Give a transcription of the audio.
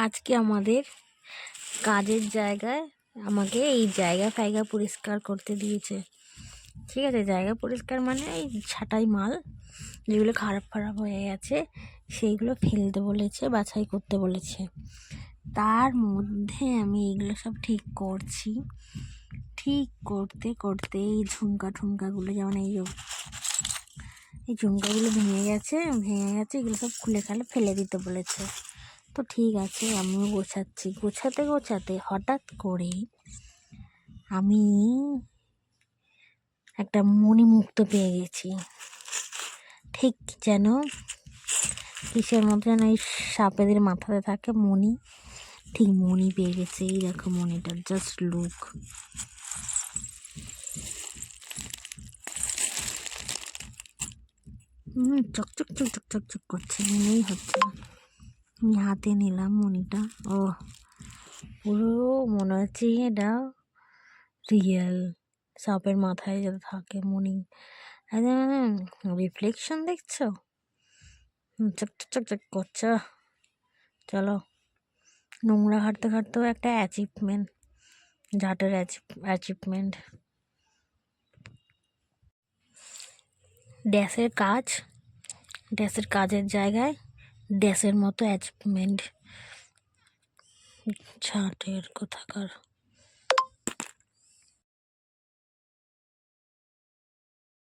আজকে আমাদের কাজের জায়গায় আমাকে এই জায়গা ফায়গা পরিষ্কার করতে দিয়েছে। ঠিক আছে, জায়গা পরিষ্কার মানে এই ছাঁটাই মাল যেগুলো খারাপ খারাপ হয়ে গেছে সেইগুলো ফেলতে বলেছে, বাছাই করতে বলেছে। তার মধ্যে আমি এগুলো সব ঠিক করছি। ঠিক করতে করতে এই ঝুমকাগুলো, যেমন এই ঝুমকাগুলো ভেঙে গেছে, এগুলো সব খুলে খালে ফেলে দিতে বলেছে। তো ঠিক আছে, আমিও গোছাচ্ছি। গোছাতে গোছাতে হঠাৎ করে আমি একটা মণিমুক্ত পেয়ে গেছি। ঠিক যেন কিসের মতো যেন এই সাপেদের মাথাতে থাকে মণি, ঠিক মণি পেয়ে গেছে। এই দেখো মণিটা, জাস্ট লুক। চকচক চকচক চকচক করছে, মনেই হচ্ছে না। আমি হাতে নিলাম মণিটা, ও পুরো মনে হচ্ছে এটা রিয়েল সাপের মাথায় যেটা থাকে মণি। রিফ্লেকশন দেখছো, চকচক চকচক করছে। চলো, নোংরা ঘাটতে ঘাটতেও একটা অ্যাচিভমেন্ট, ঝাঁটের অ্যাচিভমেন্ট। ড্যাশের কাজের জায়গায় ড্যাশের মতো অ্যাচিভমেন্ট, ঝাঁটের কোথাকার।